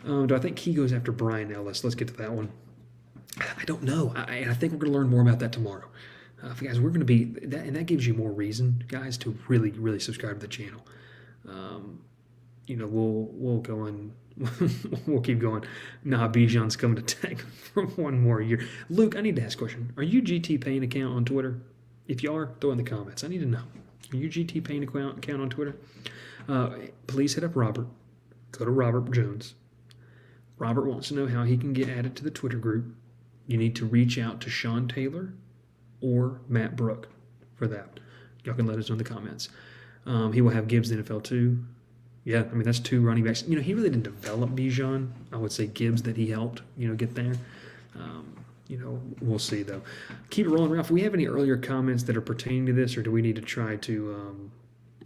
Do I think he goes after Brian Ellis? Let's get to that one. I don't know. I think we're going to learn more about that tomorrow. Guys, we're going to be that, and that gives you more reason, guys, to really, really subscribe to the channel. We'll go on. We'll keep going. Nah, Bijan's coming to Tech for 1 more year. Luke, I need to ask a question. Are you GT paying account on Twitter? If you are, throw in the comments. I need to know. Are you GT paying account on Twitter? Please hit up Robert. Go to Robert Jones. Robert wants to know how he can get added to the Twitter group. You need to reach out to Sean Taylor or Matt Brook for that. Y'all can let us know in the comments. He will have Gibbs in the NFL too. Yeah, I mean, that's 2 running backs. He really didn't develop Bijan. I would say Gibbs that he helped, get there. We'll see, though. Keep it rolling, Ralph. Do we have any earlier comments that are pertaining to this, or do we need to try to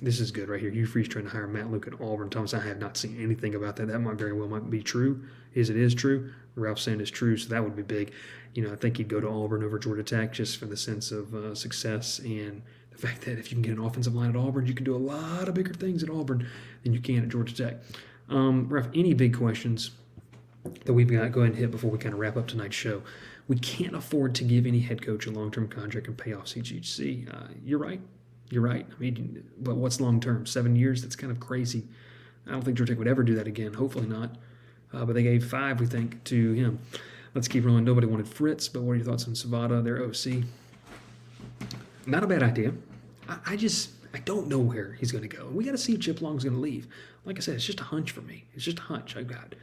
this is good right here. Hugh Freeze trying to hire Matt Luke at Auburn. Thomas, I have not seen anything about that. That might very well be true. It is true. Ralph saying it's true, so that would be big. I think he'd go to Auburn over Georgia Tech just for the sense of success and the fact that if you can get an offensive line at Auburn, you can do a lot of bigger things at Auburn than you can at Georgia Tech. Ralph, any big questions that we've got? Go ahead and hit before we kind of wrap up tonight's show. We can't afford to give any head coach a long-term contract and pay off CGC. You're right. I mean, but what's long-term? 7 years? That's kind of crazy. I don't think Georgia Tech would ever do that again. Hopefully not. But they gave 5, we think, to him. Let's keep rolling. Nobody wanted Fritz, but what are your thoughts on Savada, their OC? Not a bad idea. I don't know where he's going to go. We got to see if Chip Long's going to leave. Like I said, it's just a hunch for me. It's just a hunch I've got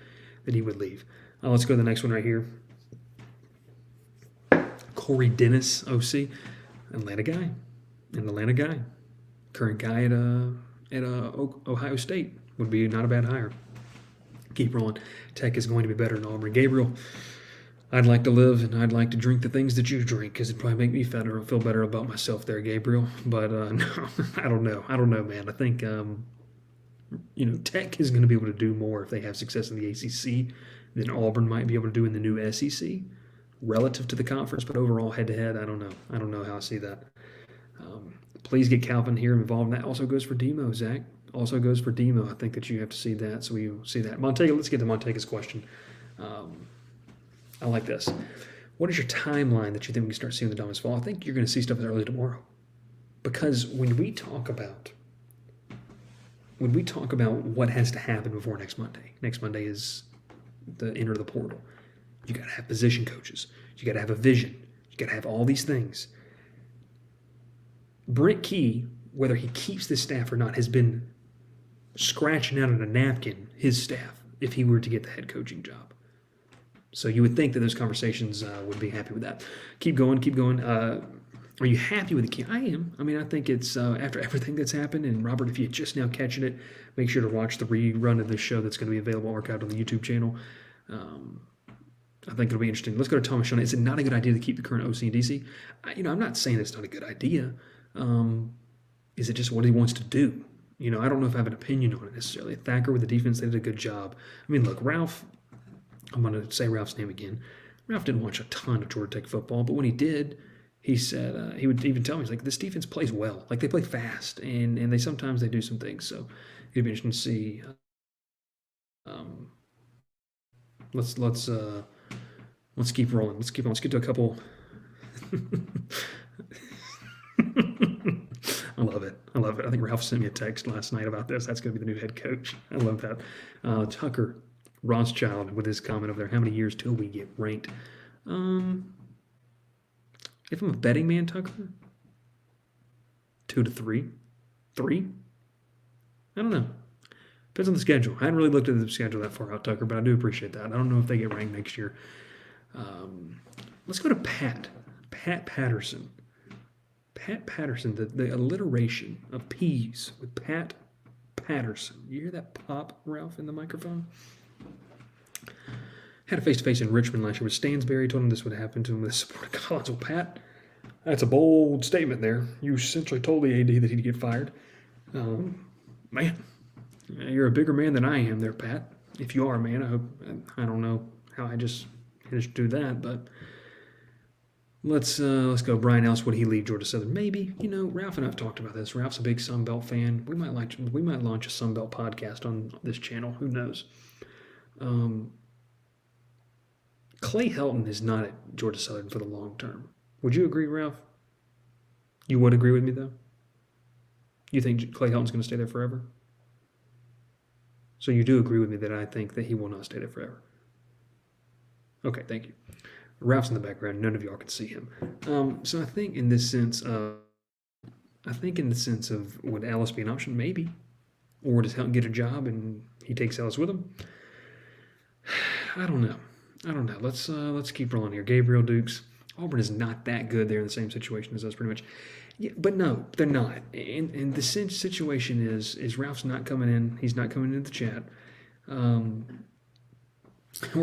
that he would leave. Let's go to the next one right here. Corey Dennis, OC, Atlanta guy. Current guy at Ohio State would be not a bad hire. Keep rolling. Tech is going to be better than Auburn. Gabriel, I'd like to live and I'd like to drink the things that you drink because it'd probably make me feel better about myself there, Gabriel. But no, I don't know, man. I think Tech is going to be able to do more if they have success in the ACC than Auburn might be able to do in the new SEC relative to the conference. But overall, head-to-head, I don't know. I don't know how I see that. Please get Calvin here involved. That also goes for Demo, Zach. Also goes for Demo. I think that you have to see that, so we see that. Montega, let's get to Montega's question. I like this. What is your timeline that you think we can start seeing the Dominants fall? I think you're going to see stuff as early tomorrow. Because when we talk about what has to happen before next Monday is the enter the portal. You got to have position coaches. You got to have a vision. You got to have all these things. Brent Key, whether he keeps this staff or not, has been scratching out on a napkin his staff if he were to get the head coaching job. So you would think that those conversations would be happy with that. Keep going. Are you happy with the key? I am. I mean, I think it's after everything that's happened. And Robert, if you're just now catching it, make sure to watch the rerun of this show that's going to be available archived on the YouTube channel. I think it'll be interesting. Let's go to Thomas Shawn. Is it not a good idea to keep the current OC and DC? I'm not saying it's not a good idea. Is it just what he wants to do? I don't know if I have an opinion on it necessarily. Thacker with the defense, they did a good job. I mean, look, Ralph, I'm going to say Ralph's name again. Ralph didn't watch a ton of Georgia Tech football, but when he did, he said, he would even tell me, he's like, this defense plays well. Like, they play fast, and they sometimes they do some things. So it'd be interesting to see. Let's Let's keep rolling. Let's keep on. Let's get to a couple. I love it. I love it. I think Ralph sent me a text last night about this. That's going to be the new head coach. I love that. Tucker Rothschild with his comment over there. How many years till we get ranked? If I'm a betting man, Tucker, 2 to 3. 3? I don't know. Depends on the schedule. I hadn't really looked at the schedule that far out, Tucker, but I do appreciate that. I don't know if they get ranked next year. Let's go to Pat. Pat Patterson. Pat Patterson, the alliteration of P's with Pat Patterson. You hear that pop, Ralph, in the microphone? Had a face-to-face in Richmond last year with Stansberry. Told him this would happen to him with the support of Collins. Well, Pat, that's a bold statement there. You essentially told the AD that he'd get fired. Man, you're a bigger man than I am there, Pat. If you are a man, I don't know how I just managed to do that, but let's go. Brian Ellis, would he leave Georgia Southern? Maybe. You know, Ralph and I have talked about this. Ralph's a big Sun Belt fan. We might launch a Sun Belt podcast on this channel. Who knows? Clay Helton is not at Georgia Southern for the long term. Would you agree, Ralph? You would agree with me, though? You think Clay Helton's going to stay there forever? So you do agree with me that I think that he will not stay there forever. Okay, thank you. Ralph's in the background. None of y'all can see him. So I think in the sense of, would Ellis be an option? Maybe. Or does Helton get a job and he takes Ellis with him? I don't know. Let's keep rolling here. Gabriel Dukes. Auburn is not that good. They're in the same situation as us, pretty much. Yeah, but no, they're not. And the situation is Ralph's not coming in. He's not coming into the chat. We're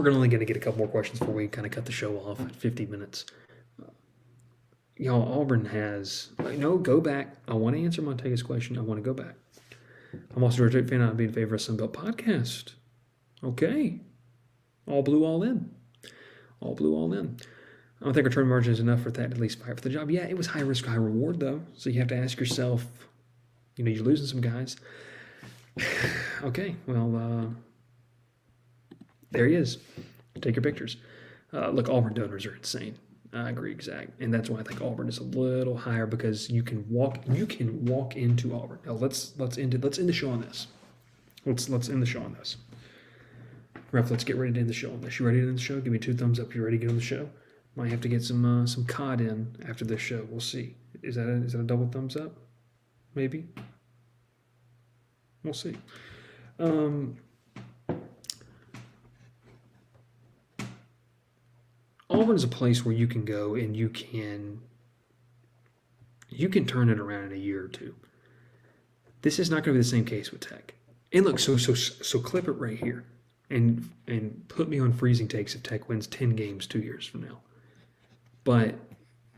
only going to get a couple more questions before we kind of cut the show off at 50 minutes. Y'all, Auburn has... No, go back. I want to answer Montega's question. I want to go back. I'm also a Georgia fan. I'd be in favor of Sun Belt podcast. Okay. All blue, all in. All blue, all in. I don't think our turn margin is enough for that to at least fight for the job. Yeah, it was high risk, high reward, though. So you have to ask yourself, you're losing some guys. Okay, well, there he is. Take your pictures. Look, Auburn donors are insane. I agree, exact. And that's why I think Auburn is a little higher, because you can walk into Auburn. Now let's end the show on this. Let's end the show on this. Ref, let's get ready to end the show on this. You ready to end the show? Give me 2 thumbs up. You ready to get on the show? Might have to get some COD in after this show. We'll see. Is that a double thumbs up? Maybe. We'll see. Auburn is a place where you can go and you can turn it around in a year or two. This is not going to be the same case with Tech. And look, so clip it right here and put me on freezing takes if Tech wins 10 games 2 years from now. But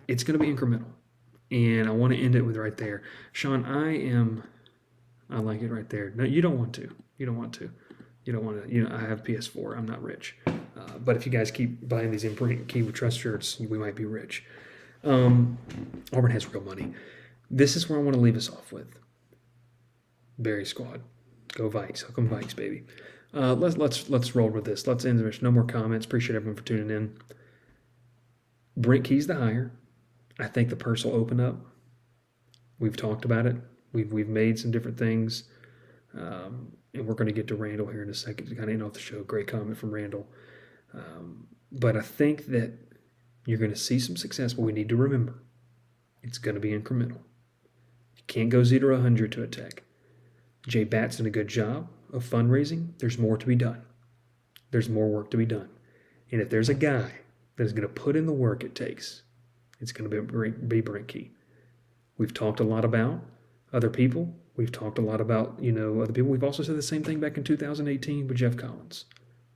it's going to be incremental. And I want to end it with right there. Sean, I like it right there. No, you don't want to. You don't want to. I have PS4. I'm not rich. But if you guys keep buying these imprint Key with Trust shirts, we might be rich. Auburn has real money. This is where I want to leave us off with. Barry Squad. Go Vikes. Hook 'em Vikes, baby. Let's roll with this. Let's end the mission. No more comments. Appreciate everyone for tuning in. Brent Key's the hire. I think the purse will open up. We've talked about it. We've made some different things. And we're going to get to Randall here in a second to kind of end off the show. Great comment from Randall. But I think that you're going to see some success, but we need to remember it's going to be incremental. You can't go 0 to 100 to a Tech. Jay Batt's done a good job of fundraising. There's more to be done. There's more work to be done. And if there's a guy that is going to put in the work it takes, it's going to be Brent Key. We've talked a lot about other people. We've talked a lot about, other people. We've also said the same thing back in 2018 with Jeff Collins.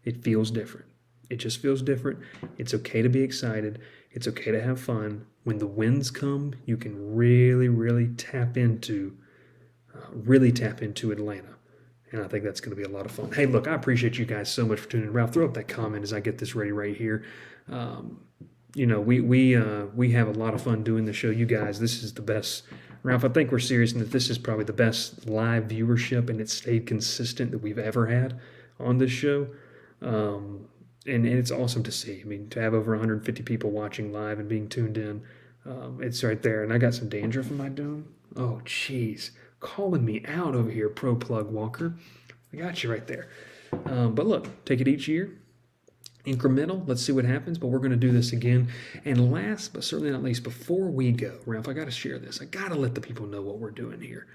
It feels different. It just feels different. It's okay to be excited. It's okay to have fun. When the wins come, you can really, really tap into Atlanta. And I think that's going to be a lot of fun. Hey, look, I appreciate you guys so much for tuning in. Ralph, throw up that comment as I get this ready right here. We have a lot of fun doing the show. You guys, this is the best. Ralph, I think we're serious in that this is probably the best live viewership, and it's stayed consistent that we've ever had on this show. and it's awesome to see. I mean, to have over 150 people watching live and being tuned in, it's right there. And I got some dandruff in my dome. Oh, jeez. Calling me out over here, Pro Plug Walker. I got you right there. But look, take it each year. Incremental. Let's see what happens, but we're going to do this again. And last, but certainly not least, before we go, Ralph, I got to share this. I got to let the people know what we're doing here.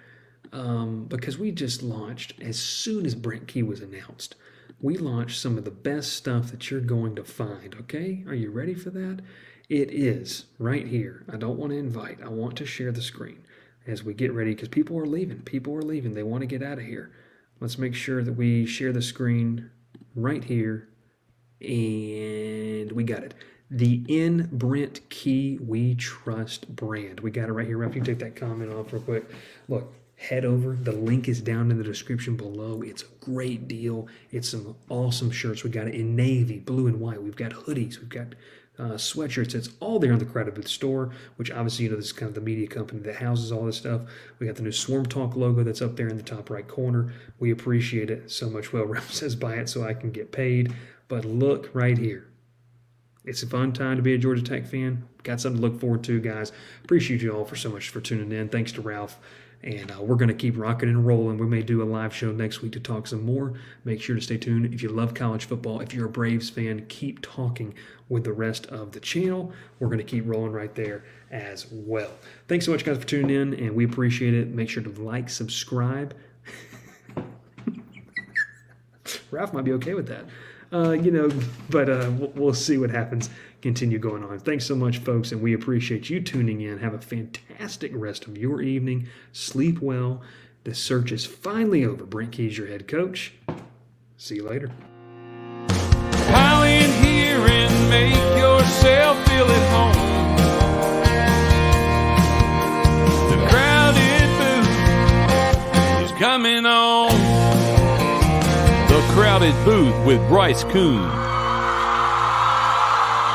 Because we just launched, as soon as Brent Key was announced, we launched some of the best stuff that you're going to find, okay? Are you ready for that? It is right here. I don't want to invite. I want to share the screen as we get ready because people are leaving. People are leaving. They want to get out of here. Let's make sure that we share the screen right here. And we got it. The In Brent Key We Trust brand. We got it right here. Ralph, you can take that comment off real quick. Look. Head over. The link is down in the description below. It's a great deal. It's some awesome shirts. We got it in navy, blue, and white. We've got hoodies. We've got sweatshirts. It's all there on the Crowded Booth store, which obviously, this is kind of the media company that houses all this stuff. We got the new Swarm Talk logo that's up there in the top right corner. We appreciate it so much. Well, Ralph says buy it so I can get paid. But look right here. It's a fun time to be a Georgia Tech fan. Got something to look forward to, guys. Appreciate you all for so much for tuning in. Thanks to Ralph. And we're going to keep rocking and rolling. We may do a live show next week to talk some more. Make sure to stay tuned. If you love college football, if you're a Braves fan, keep talking with the rest of the channel. We're going to keep rolling right there as well. Thanks so much, guys, for tuning in, and we appreciate it. Make sure to like, subscribe. Ralph might be okay with that. But we'll see what happens. Continue going on. Thanks so much, folks, and we appreciate you tuning in. Have a fantastic rest of your evening. Sleep well. The search is finally over. Brent Key's your head coach. See you later. Pile in here and make yourself feel at home. The Crowded Booth is coming on. The Crowded Booth with Bryce Koon.